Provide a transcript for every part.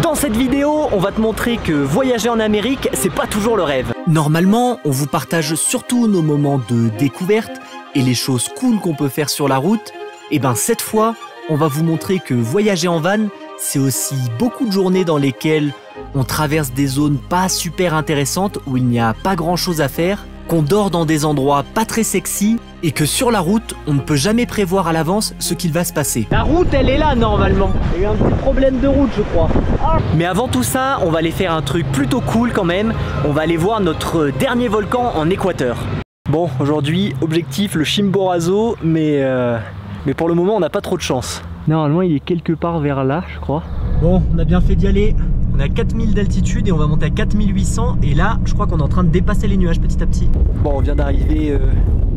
Dans cette vidéo, on va te montrer que voyager en Amérique, c'est pas toujours le rêve. Normalement, on vous partage surtout nos moments de découverte et les choses cool qu'on peut faire sur la route. Et ben cette fois, on va vous montrer que voyager en van, c'est aussi beaucoup de journées dans lesquelles on traverse des zones pas super intéressantes où il n'y a pas grand chose à faire, qu'on dort dans des endroits pas très sexy et que sur la route, on ne peut jamais prévoir à l'avance ce qu'il va se passer. La route, elle est là normalement. Il y a eu un petit problème de route, je crois. Mais avant tout ça, on va aller faire un truc plutôt cool quand même. On va aller voir notre dernier volcan en Équateur. Bon, aujourd'hui, objectif le Chimborazo, mais pour le moment, on n'a pas trop de chance. Normalement, il est quelque part vers là, je crois. Bon, on a bien fait d'y aller. On est à 4000 d'altitude et on va monter à 4800. Et là, je crois qu'on est en train de dépasser les nuages petit à petit. Bon, on vient d'arriver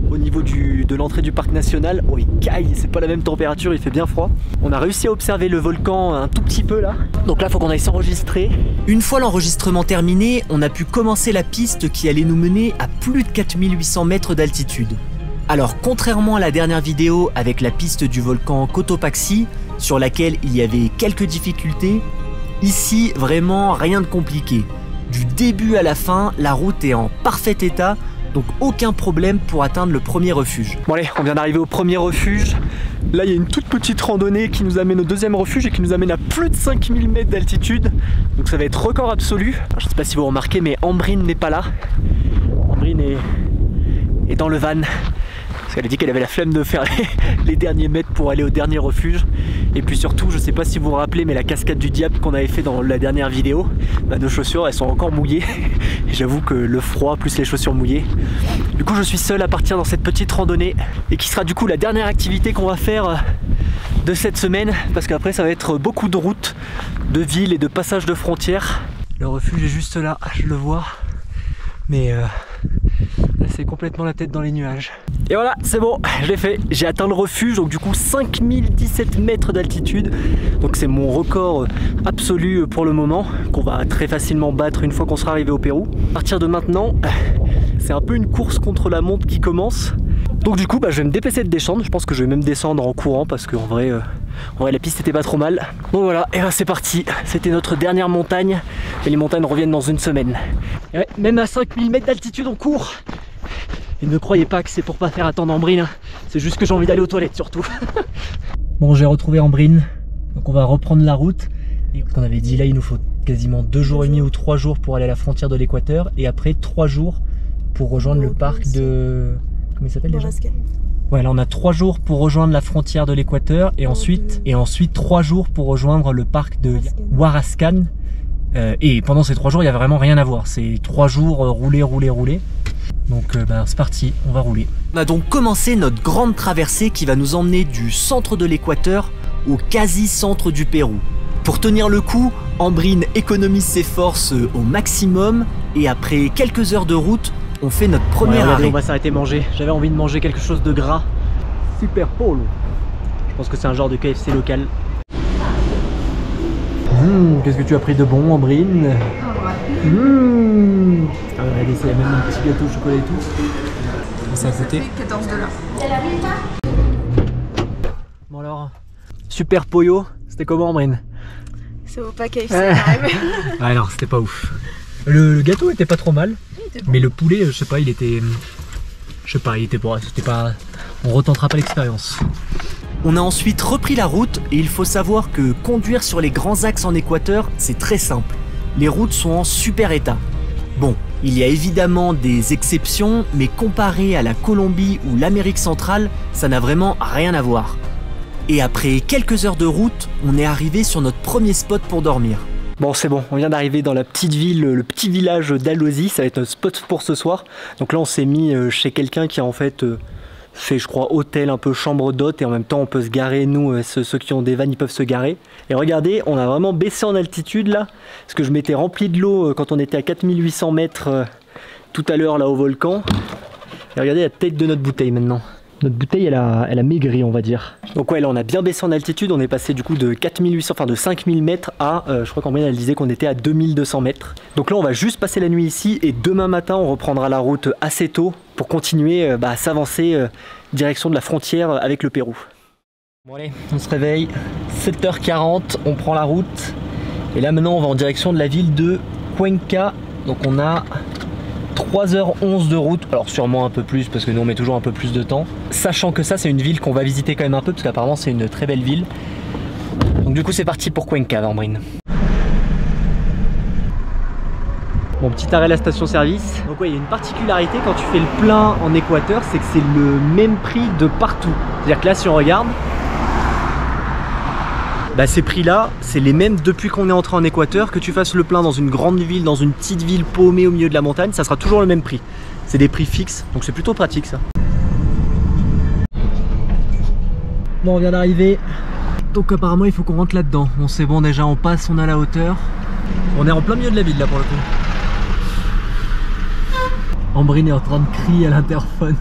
au niveau de l'entrée du parc national. Oh, il caille, c'est pas la même température, il fait bien froid. On a réussi à observer le volcan un tout petit peu là. Donc là, il faut qu'on aille s'enregistrer. Une fois l'enregistrement terminé, on a pu commencer la piste qui allait nous mener à plus de 4800 mètres d'altitude. Alors, contrairement à la dernière vidéo avec la piste du volcan Cotopaxi, sur laquelle il y avait quelques difficultés, ici, vraiment rien de compliqué. Du début à la fin, la route est en parfait état, donc aucun problème pour atteindre le premier refuge. Bon allez, on vient d'arriver au premier refuge. Là, il y a une toute petite randonnée qui nous amène au deuxième refuge et qui nous amène à plus de 5000 mètres d'altitude. Donc ça va être record absolu. Alors, je ne sais pas si vous remarquez, mais Ambrine n'est pas là. Ambrine est dans le van. Parce qu'elle a dit qu'elle avait la flemme de faire les derniers mètres pour aller au dernier refuge. Et puis surtout, je sais pas si vous vous rappelez, mais la cascade du diable qu'on avait fait dans la dernière vidéo, bah, nos chaussures elles sont encore mouillées. Et j'avoue que le froid plus les chaussures mouillées. Du coup, je suis seul à partir dans cette petite randonnée et qui sera du coup la dernière activité qu'on va faire de cette semaine. Parce qu'après, ça va être beaucoup de routes, de villes et de passages de frontières. Le refuge est juste là, je le vois. Mais là, c'est complètement la tête dans les nuages. Et voilà, c'est bon, je l'ai fait. J'ai atteint le refuge, donc du coup 5017 mètres d'altitude. Donc c'est mon record absolu pour le moment, qu'on va très facilement battre une fois qu'on sera arrivé au Pérou. À partir de maintenant, c'est un peu une course contre la montre qui commence. Donc du coup, je vais me dépêcher de descendre. Je pense que je vais même descendre en courant parce qu'en vrai, la piste était pas trop mal. Donc voilà, et c'est parti. C'était notre dernière montagne. Et les montagnes reviennent dans une semaine. Et ouais, même à 5000 mètres d'altitude, on court. Et ne croyez pas que c'est pour pas faire attendre Ambrine, hein. C'est juste que j'ai envie d'aller aux toilettes surtout. Bon, j'ai retrouvé Ambrine, donc on va reprendre la route. Et comme on avait dit là, il nous faut quasiment 2 jours et demi ou 3 jours pour aller à la frontière de l'Équateur. Et après 3 jours pour rejoindre le parc de... Comment il s'appelle déjà? Ouais, là on a 3 jours pour rejoindre la frontière de l'Équateur et ensuite 3 jours pour rejoindre le parc de Huarascan. Et pendant ces 3 jours, il n'y a vraiment rien à voir. C'est 3 jours rouler. Donc c'est parti, on va rouler. On a donc commencé notre grande traversée qui va nous emmener du centre de l'Équateur au quasi-centre du Pérou. Pour tenir le coup, Ambrine économise ses forces au maximum et après quelques heures de route, on fait notre premier arrêt. On va s'arrêter manger. J'avais envie de manger quelque chose de gras. Super polo. Je pense que c'est un genre de KFC local. Qu'est-ce que tu as pris de bon, Ambrine? Regardez, il y a même un petit gâteau au chocolat et tout. Ça a coûté 14 $. Bon alors, super pollo, c'était comment, Ambrine? Ça vaut pas KFC quand même. Ah non, c'était pas ouf. Le gâteau était pas trop mal, bon. Mais le poulet, je sais pas, il était bon, c'était pas... On retentera pas l'expérience. On a ensuite repris la route et il faut savoir que conduire sur les grands axes en Équateur, c'est très simple. Les routes sont en super état. Bon, il y a évidemment des exceptions, mais comparé à la Colombie ou l'Amérique centrale, ça n'a vraiment rien à voir. Et après quelques heures de route, on est arrivé sur notre premier spot pour dormir. Bon, c'est bon, on vient d'arriver dans la petite ville, le petit village d'Alosi, ça va être notre spot pour ce soir. Donc là, on s'est mis chez quelqu'un qui a en fait fait, je crois, hôtel, un peu chambre d'hôte, et en même temps, on peut se garer, nous, ceux qui ont des vannes, ils peuvent se garer. Et regardez, on a vraiment baissé en altitude là, parce que je m'étais rempli de l'eau quand on était à 4800 mètres tout à l'heure là au volcan. Et regardez la tête de notre bouteille maintenant. Notre bouteille, elle a maigri, on va dire. Donc ouais, là on a bien baissé en altitude, on est passé du coup de 4800, enfin de 5000 mètres à, je crois qu'Ambrine elle disait qu'on était à 2200 mètres. Donc là on va juste passer la nuit ici et demain matin on reprendra la route assez tôt pour continuer à s'avancer direction de la frontière avec le Pérou. Bon allez, on se réveille, 7h40, on prend la route Et là maintenant on va en direction de la ville de Cuenca. Donc on a 3h11 de route, alors sûrement un peu plus parce que nous on met toujours un peu plus de temps. Sachant que ça c'est une ville qu'on va visiter quand même un peu parce qu'apparemment c'est une très belle ville. Donc du coup c'est parti pour Cuenca, Ambrine. Bon, petit arrêt à la station service. Donc ouais, il y a une particularité quand tu fais le plein en Équateur, c'est que c'est le même prix de partout. C'est-à-dire que là si on regarde, bah ces prix là, c'est les mêmes depuis qu'on est entré en Équateur. Que tu fasses le plein dans une grande ville, dans une petite ville paumée au milieu de la montagne, ça sera toujours le même prix. C'est des prix fixes, donc c'est plutôt pratique ça. Bon, on vient d'arriver. Donc apparemment il faut qu'on rentre là-dedans. Bon c'est bon, déjà on passe, on a la hauteur. On est en plein milieu de la ville là pour le coup. Ambrine est en train de crier à l'interphone.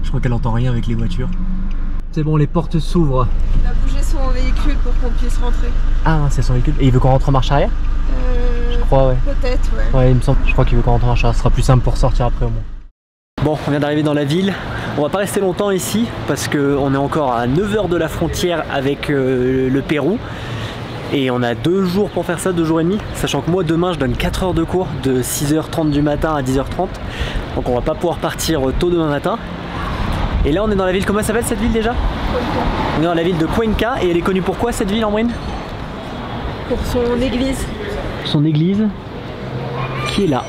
Je crois qu'elle entend rien avec les voitures. C'est bon, les portes s'ouvrent. Il a bougé son véhicule pour qu'on puisse rentrer. Ah, c'est son véhicule. Et il veut qu'on rentre en marche arrière? Je crois, ouais. Peut-être, ouais. Ouais, il me semble. Je crois qu'il veut qu'on rentre en marche arrière. Ce sera plus simple pour sortir après au moins. Bon, on vient d'arriver dans la ville. On va pas rester longtemps ici parce qu'on est encore à 9 h de la frontière avec le Pérou. Et on a 2 jours pour faire ça, 2 jours et demi. Sachant que moi demain je donne 4 heures de cours de 6h30 du matin à 10h30. Donc on va pas pouvoir partir tôt demain matin. Et là on est dans la ville, comment s'appelle cette ville déjà? Cuenca. On est dans la ville de Cuenca et elle est connue pour quoi cette ville, Ambrine? Pour son église. Son église qui est là.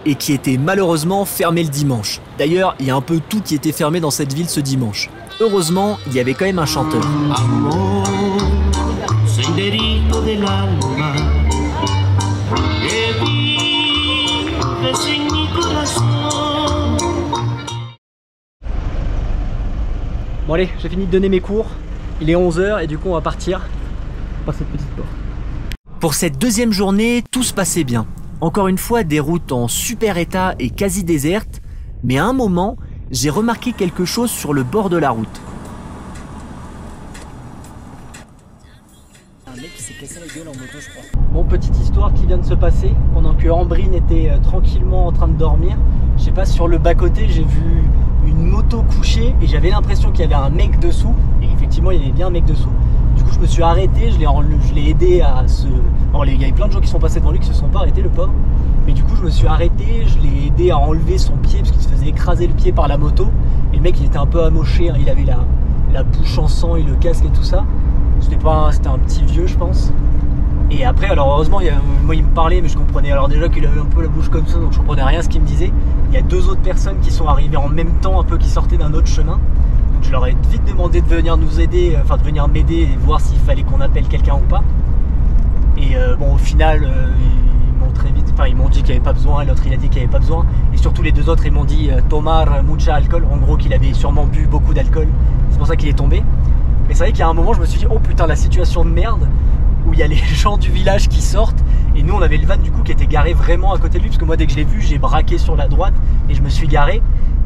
Et qui était malheureusement fermée le dimanche. D'ailleurs il y a un peu tout qui était fermé dans cette ville ce dimanche. Heureusement il y avait quand même un chanteur. Senderito del alma que vives en mi corazón. Bon allez, j'ai fini de donner mes cours. Il est 11 h et du coup on va partir par cette petite porte. Pour cette deuxième journée, tout se passait bien. Encore une fois, des routes en super état et quasi désertes. Mais à un moment, j'ai remarqué quelque chose sur le bord de la route. Un mec qui s'est cassé la gueule en moto, je crois. Bon, petite histoire qui vient de se passer pendant que Ambrine était tranquillement en train de dormir. Je sais pas, sur le bas-côté, j'ai vu une moto couchée et j'avais l'impression qu'il y avait un mec dessous. Et effectivement, il y avait bien un mec dessous. Du coup, je me suis arrêté, je l'ai aidé à se... Bon, il y avait plein de gens qui sont passés devant lui qui se sont pas arrêtés, le pauvre. Mais du coup, je me suis arrêté, je l'ai aidé à enlever son pied parce qu'il se faisait écraser le pied par la moto. Et le mec, il était un peu amoché, hein. Il avait la bouche en sang et le casque et tout ça. C'était un petit vieux, je pense. Et après, alors heureusement, moi il me parlait, mais je comprenais alors déjà qu'il avait un peu la bouche comme ça, donc je comprenais rien à ce qu'il me disait. Il y a 2 autres personnes qui sont arrivées en même temps, un peu qui sortaient d'un autre chemin. Donc je leur ai vite demandé de venir nous aider, enfin de venir m'aider et voir s'il fallait qu'on appelle quelqu'un ou pas. Et bon, au final, ils m'ont très vite, enfin ils m'ont dit qu'il n'y avait pas besoin, et l'autre il a dit qu'il n'y avait pas besoin. Et surtout les 2 autres, ils m'ont dit tomar mucha alcohol, en gros qu'il avait sûrement bu beaucoup d'alcool. C'est pour ça qu'il est tombé. Mais c'est vrai qu'il y a un moment, je me suis dit, oh putain, la situation de merde, où il y a les gens du village qui sortent. Et nous, on avait le van du coup qui était garé vraiment à côté de lui, parce que moi, dès que je l'ai vu, j'ai braqué sur la droite et je me suis garé.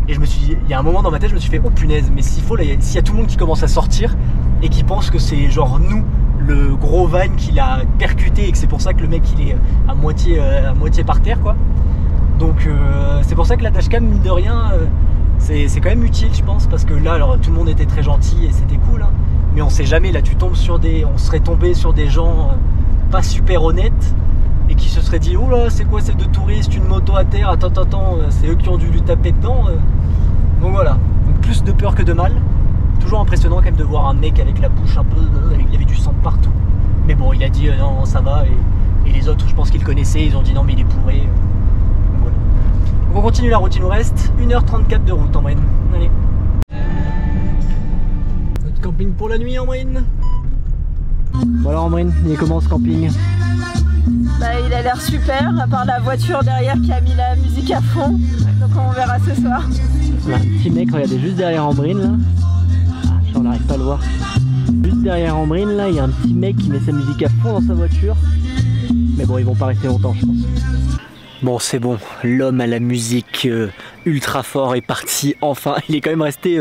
Et je me suis dit, il y a un moment dans ma tête, je me suis fait, oh punaise, mais s'il y a tout le monde qui commence à sortir et qui pense que c'est genre nous, le gros van qui l'a percuté et que c'est pour ça que le mec il est à moitié par terre quoi. Donc c'est pour ça que la dashcam, mine de rien, c'est quand même utile, je pense, parce que là, alors tout le monde était très gentil et c'était cool, hein. Mais on sait jamais, là tu tombes on serait tombé sur des gens pas super honnêtes et qui se seraient dit, oh là, c'est quoi ces 2 touristes, une moto à terre, attends, c'est eux qui ont dû lui taper dedans. Donc voilà, donc, plus de peur que de mal. Toujours impressionnant quand même de voir un mec avec la bouche un peu, il y avait du sang de partout. Mais bon, il a dit non, ça va, et les autres, je pense qu'ils le connaissaient, ils ont dit non mais il est bourré. Donc, voilà. Donc on continue la route, il nous reste 1h34 de route en moyenne. Allez. Notre camping pour la nuit en moyenne. Voilà Ambrine, il est comment ce camping? Bah, il a l'air super, à part la voiture derrière qui a mis la musique à fond. Donc on verra ce soir. Voilà, un petit mec, regardez, juste derrière Ambrine là. Ah, on n'arrive pas à le voir. Juste derrière Ambrine là, il y a un petit mec qui met sa musique à fond dans sa voiture. Mais bon, ils vont pas rester longtemps, je pense. Bon, c'est bon, l'homme à la musique ultra fort est parti enfin. Il est quand même resté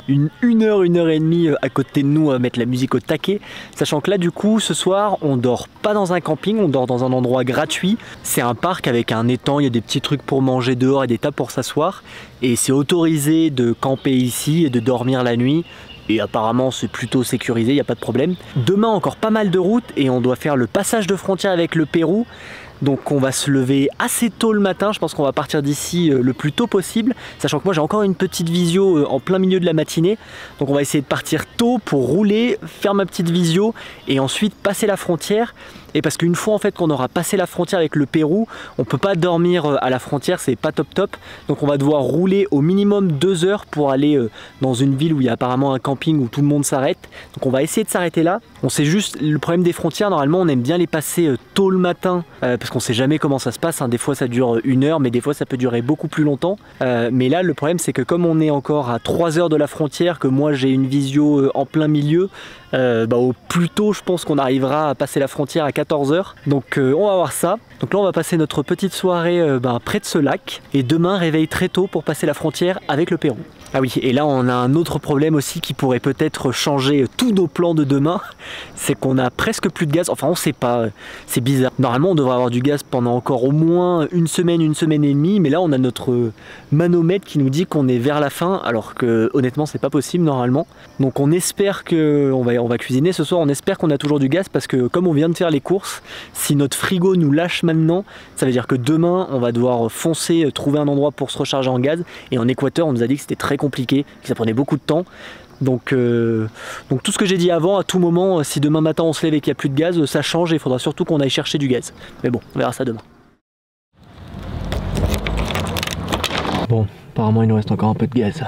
une heure et demie à côté de nous à mettre la musique au taquet. Sachant que là, du coup, ce soir, on dort pas dans un camping, on dort dans un endroit gratuit. C'est un parc avec un étang, il y a des petits trucs pour manger dehors et des tables pour s'asseoir. Et c'est autorisé de camper ici et de dormir la nuit et apparemment c'est plutôt sécurisé, il n'y a pas de problème. Demain encore pas mal de routes et on doit faire le passage de frontière avec le Pérou. Donc on va se lever assez tôt le matin, je pense qu'on va partir d'ici le plus tôt possible, sachant que moi j'ai encore une petite visio en plein milieu de la matinée. Donc on va essayer de partir tôt pour rouler, faire ma petite visio et ensuite passer la frontière. Et parce qu'une fois en fait qu'on aura passé la frontière avec le Pérou, on peut pas dormir à la frontière, c'est pas top top. Donc on va devoir rouler au minimum 2 heures pour aller dans une ville où il y a apparemment un camping où tout le monde s'arrête. Donc on va essayer de s'arrêter là. On sait juste le problème des frontières, normalement on aime bien les passer tôt le matin parce qu'on sait jamais comment ça se passe, hein. Des fois ça dure 1 heure, mais des fois ça peut durer beaucoup plus longtemps. Mais là le problème c'est que comme on est encore à 3 heures de la frontière, que moi j'ai une visio en plein milieu, au plus tôt je pense qu'on arrivera à passer la frontière à 14 heures. Donc on va voir ça. Donc là on va passer notre petite soirée près de ce lac et demain réveil très tôt pour passer la frontière avec le Pérou. Ah oui, et là on a un autre problème aussi qui pourrait peut-être changer tous nos plans de demain, c'est qu'on a presque plus de gaz, enfin on sait pas, c'est bizarre. Normalement on devrait avoir du gaz pendant encore au moins une semaine et demie, mais là on a notre manomètre qui nous dit qu'on est vers la fin, alors que honnêtement c'est pas possible normalement. Donc on espère que, on va cuisiner ce soir, on espère qu'on a toujours du gaz parce que comme on vient de faire les courses, si notre frigo nous lâche maintenant, ça veut dire que demain on va devoir foncer, trouver un endroit pour se recharger en gaz, et en Équateur on nous a dit que c'était très compliqué, que ça prenait beaucoup de temps. Donc tout ce que j'ai dit avant, à tout moment, si demain matin on se lève et qu'il n'y a plus de gaz, ça change et il faudra surtout qu'on aille chercher du gaz. Mais bon, on verra ça demain. Bon, apparemment il nous reste encore un peu de gaz.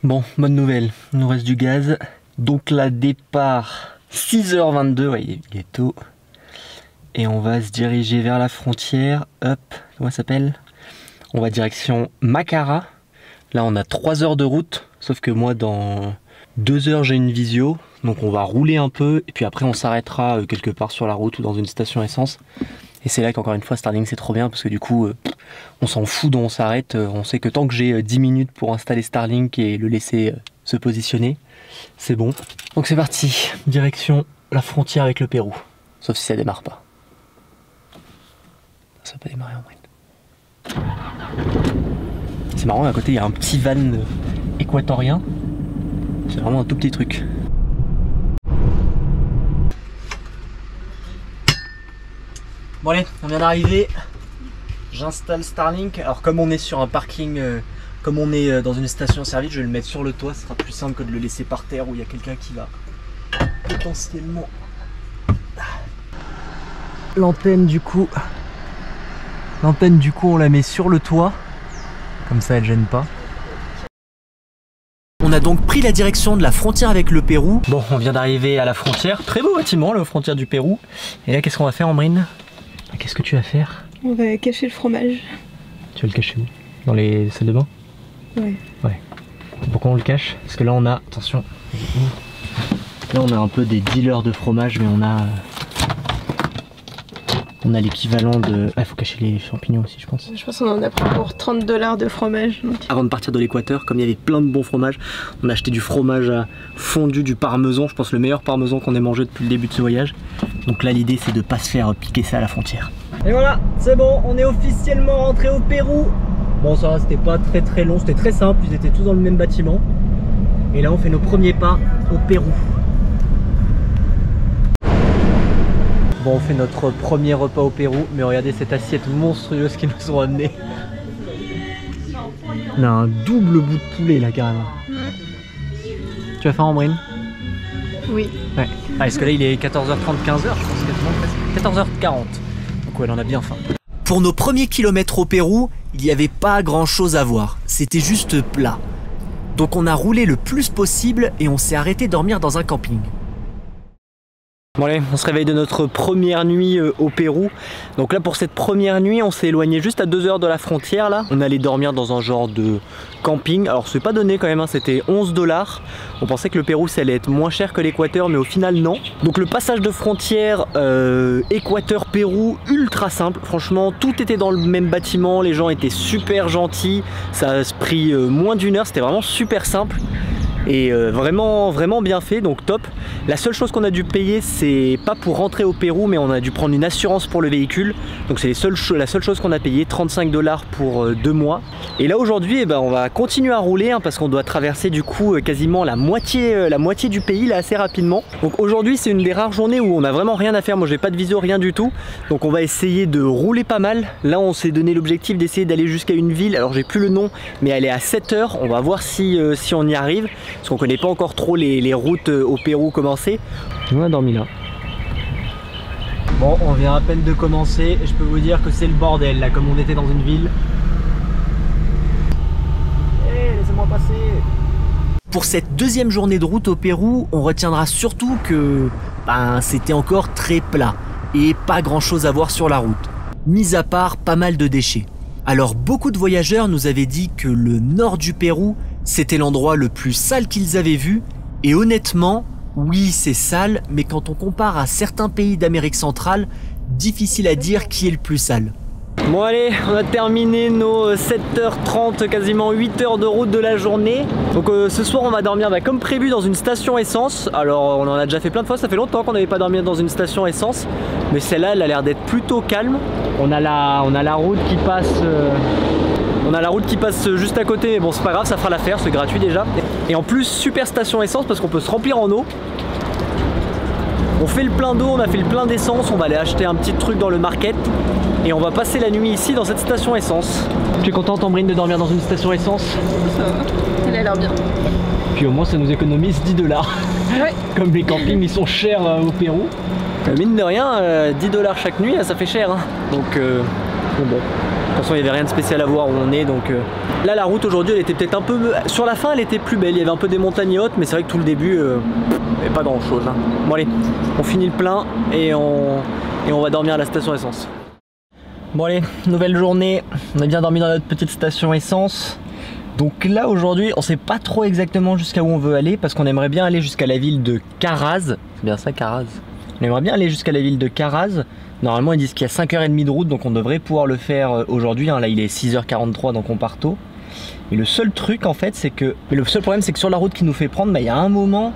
Bon, bonne nouvelle, il nous reste du gaz. Donc là, départ 6h22, ouais, il est tôt. Et on va se diriger vers la frontière. Hop, comment ça s'appelle? On va direction Macara. Là on a 3 heures de route, sauf que moi dans 2 heures j'ai une visio. Donc on va rouler un peu et puis après on s'arrêtera quelque part sur la route ou dans une station essence. Et c'est là qu'encore une fois Starlink c'est trop bien parce que du coup on s'en fout d'où on s'arrête. On sait que tant que j'ai 10 minutes pour installer Starlink et le laisser se positionner, c'est bon. Donc c'est parti, direction la frontière avec le Pérou. Sauf si ça démarre pas. Ça peut démarrer en vrai. C'est marrant, à côté il y a un petit van équatorien. C'est vraiment un tout petit truc. Bon allez, on vient d'arriver. J'installe Starlink. Alors comme on est sur un parking, comme on est dans une station service, je vais le mettre sur le toit. Ce sera plus simple que de le laisser par terre où il y a quelqu'un qui va potentiellement... L'antenne du coup on la met sur le toit. Comme ça elle gêne pas. On a donc pris la direction de la frontière avec le Pérou. Bon, on vient d'arriver à la frontière. Très beau bâtiment, la frontière du Pérou. Et là, qu'est-ce qu'on va faire, Ambrine? Qu'est-ce que tu vas faire? On va cacher le fromage. Tu vas le cacher où? Dans les salles de bain? Ouais. Ouais. Pourquoi on le cache? Parce que là, on a... Attention. Là, on a un peu des dealers de fromage, mais on a l'équivalent de... Ah, il faut cacher les champignons aussi, je pense. Je pense qu'on en a pris pour 30 $ de fromage. Donc. Avant de partir de l'Équateur, comme il y avait plein de bons fromages, on a acheté du fromage fondu, du parmesan, je pense le meilleur parmesan qu'on ait mangé depuis le début de ce voyage. Donc là, l'idée, c'est de pas se faire piquer ça à la frontière. Et voilà, c'est bon, on est officiellement rentré au Pérou. Bon, ça va, c'était pas très long, c'était très simple, ils étaient tous dans le même bâtiment. Et là, on fait nos premiers pas au Pérou. Bon, on fait notre premier repas au Pérou, mais regardez cette assiette monstrueuse qu'ils nous ont amenée. On a un double bout de poulet là carrément. Tu vas faire Ambrine? Oui. Ouais. Ah, est-ce que là il est 14h30, 15h, je pense quasiment 14h40. Donc ouais, on en a bien faim. Pour nos premiers kilomètres au Pérou, il n'y avait pas grand chose à voir. C'était juste plat. Donc on a roulé le plus possible et on s'est arrêté dormir dans un camping. Bon allez, on se réveille de notre première nuit au Pérou. Donc là pour cette première nuit, on s'est éloigné juste à 2 heures de la frontière là. On allait dormir dans un genre de camping. Alors c'est pas donné quand même, hein. C'était 11 $. On pensait que le Pérou ça allait être moins cher que l'Équateur, mais au final non. Donc le passage de frontière Équateur-Pérou, ultra simple. Franchement, tout était dans le même bâtiment, les gens étaient super gentils. Ça a pris moins d'1 heure, c'était vraiment super simple. et vraiment bien fait, donc top. La seule chose qu'on a dû payer, c'est pas pour rentrer au Pérou, mais on a dû prendre une assurance pour le véhicule. Donc c'est la seule chose qu'on a payé, 35 $ pour 2 mois. Et là aujourd'hui, on va continuer à rouler parce qu'on doit traverser du coup quasiment la moitié du pays là assez rapidement. Donc aujourd'hui c'est une des rares journées où on a vraiment rien à faire. Moi j'ai pas de visio, rien du tout. Donc on va essayer de rouler pas mal. Là on s'est donné l'objectif d'essayer d'aller jusqu'à une ville. Alors j'ai plus le nom, mais elle est à 7 h. On va voir si on y arrive. Parce qu'on connaît pas encore trop les routes au Pérou comment c'est. On a dormi là. Bon, on vient à peine de commencer. Je peux vous dire que c'est le bordel là, comme on était dans une ville. Laissez-moi passer. Pour cette deuxième journée de route au Pérou, on retiendra surtout que c'était encore très plat et pas grand chose à voir sur la route, mis à part pas mal de déchets. Alors beaucoup de voyageurs nous avaient dit que le nord du Pérou c'était l'endroit le plus sale qu'ils avaient vu, et honnêtement, oui c'est sale, mais quand on compare à certains pays d'Amérique centrale, difficile à dire qui est le plus sale. Bon allez, on a terminé nos 7h30, quasiment 8 heures de route de la journée. Donc ce soir on va dormir comme prévu dans une station essence. Alors on en a déjà fait plein de fois, ça fait longtemps qu'on n'avait pas dormi dans une station essence. Mais celle-là elle a l'air d'être plutôt calme. On a la route qui passe... On a la route qui passe juste à côté, mais bon c'est pas grave, ça fera l'affaire, c'est gratuit déjà. Et en plus super station essence parce qu'on peut se remplir en eau. On fait le plein d'eau, on a fait le plein d'essence, on va aller acheter un petit truc dans le market et on va passer la nuit ici dans cette station essence. Tu es contente Ambrine de dormir dans une station essence? Ça va, elle a l'air bien. Puis au moins ça nous économise 10 $. Ouais. Comme les campings ils sont chers au Pérou. Mine de rien, 10 $ chaque nuit, ça fait cher. Hein. Donc bon. De toute façon il n'y avait rien de spécial à voir où on est donc là la route aujourd'hui elle était peut-être un peu... Sur la fin elle était plus belle, il y avait un peu des montagnes hautes mais c'est vrai que tout le début il n'y avait pas grand chose hein. Bon allez, on finit le plein et on va dormir à la station essence. Bon allez, nouvelle journée, on a bien dormi dans notre petite station essence. Donc là aujourd'hui on sait pas trop exactement jusqu'à où on veut aller parce qu'on aimerait bien aller jusqu'à la ville de Caraz. C'est bien ça Caraz? On aimerait bien aller jusqu'à la ville de Caraz. Normalement ils disent qu'il y a 5h30 de route donc on devrait pouvoir le faire aujourd'hui hein. Là il est 6h43 donc on part tôt. Et le seul truc en fait c'est que... Mais le seul problème c'est que sur la route qui nous fait prendre, il y a un moment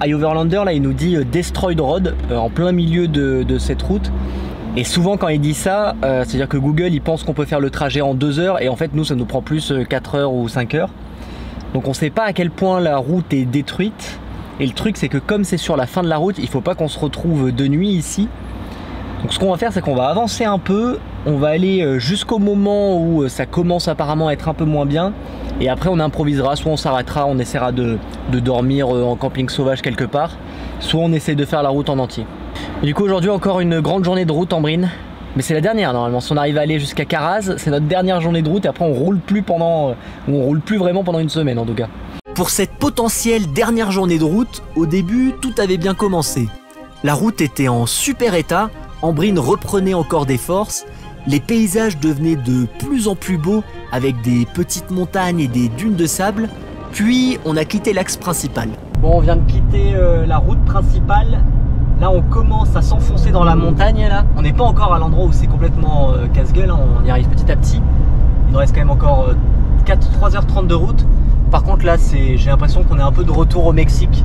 à Overlander là il nous dit Destroyed Road en plein milieu de cette route. Et souvent quand il dit ça, c'est à dire que Google il pense qu'on peut faire le trajet en 2 heures et en fait nous ça nous prend plus 4 heures ou 5 heures. Donc on sait pas à quel point la route est détruite. Et le truc c'est que comme c'est sur la fin de la route, il faut pas qu'on se retrouve de nuit ici. Donc ce qu'on va faire c'est qu'on va avancer un peu, on va aller jusqu'au moment où ça commence apparemment à être un peu moins bien. Et après on improvisera, soit on s'arrêtera, on essaiera de dormir en camping sauvage quelque part, soit on essaie de faire la route en entier. Et du coup aujourd'hui encore une grande journée de route en Ambrine. Mais c'est la dernière normalement, si on arrive à aller jusqu'à Caraz, c'est notre dernière journée de route et après on roule plus vraiment pendant une semaine en tout cas. Pour cette potentielle dernière journée de route, au début tout avait bien commencé. La route était en super état, Ambrine reprenait encore des forces, les paysages devenaient de plus en plus beaux avec des petites montagnes et des dunes de sable, puis on a quitté l'axe principal. Bon on vient de quitter la route principale, là on commence à s'enfoncer dans la montagne là. On n'est pas encore à l'endroit où c'est complètement casse-gueule, hein. On y arrive petit à petit, il nous reste quand même encore 3h30 de route. Par contre là j'ai l'impression qu'on est un peu de retour au Mexique,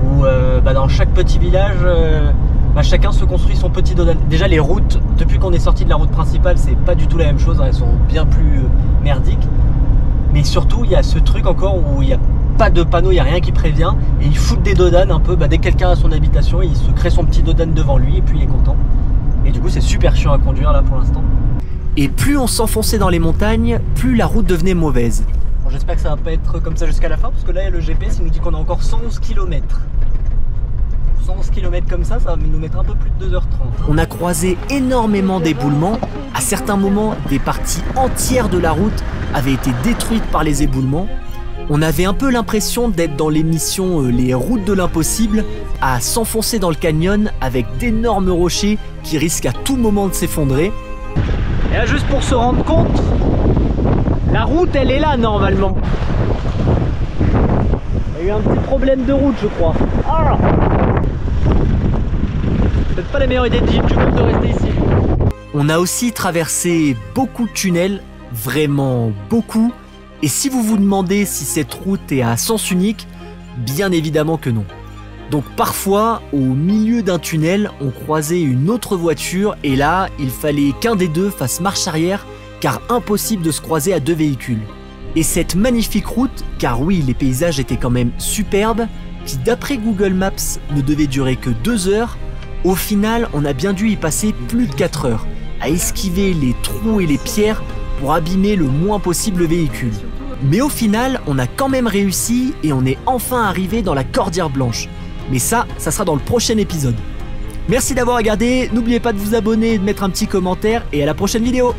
où dans chaque petit village, chacun se construit son petit dodan. Déjà les routes, depuis qu'on est sorti de la route principale, c'est pas du tout la même chose, hein, elles sont bien plus merdiques. Mais surtout il y a ce truc encore où il n'y a pas de panneau, il n'y a rien qui prévient, et ils foutent des dodanes un peu, dès que quelqu'un a son habitation, il se crée son petit dodan devant lui et puis il est content. Et du coup c'est super chiant à conduire là pour l'instant. Et plus on s'enfonçait dans les montagnes, plus la route devenait mauvaise. Bon, j'espère que ça va pas être comme ça jusqu'à la fin, parce que là le GPS il nous dit qu'on a encore 111 km. 111 km comme ça va nous mettre un peu plus de 2h30. On a croisé énormément d'éboulements. À certains moments, des parties entières de la route avaient été détruites par les éboulements. On avait un peu l'impression d'être dans l'émission Les Routes de l'Impossible, à s'enfoncer dans le canyon avec d'énormes rochers qui risquent à tout moment de s'effondrer. Et là, juste pour se rendre compte, la route elle est là normalement. Il y a eu un petit problème de route je crois. Ah, peut-être pas la meilleure idée du monde de rester ici. On a aussi traversé beaucoup de tunnels, vraiment beaucoup. Et si vous vous demandez si cette route est à sens unique, bien évidemment que non. Donc parfois, au milieu d'un tunnel, on croisait une autre voiture et là, il fallait qu'un des deux fasse marche arrière car impossible de se croiser à deux véhicules. Et cette magnifique route, car oui, les paysages étaient quand même superbes, qui d'après Google Maps ne devait durer que 2 heures, au final, on a bien dû y passer plus de 4 heures, à esquiver les trous et les pierres pour abîmer le moins possible le véhicule. Mais au final, on a quand même réussi et on est enfin arrivé dans la Cordillère Blanche. Mais ça sera dans le prochain épisode. Merci d'avoir regardé, n'oubliez pas de vous abonner et de mettre un petit commentaire et à la prochaine vidéo.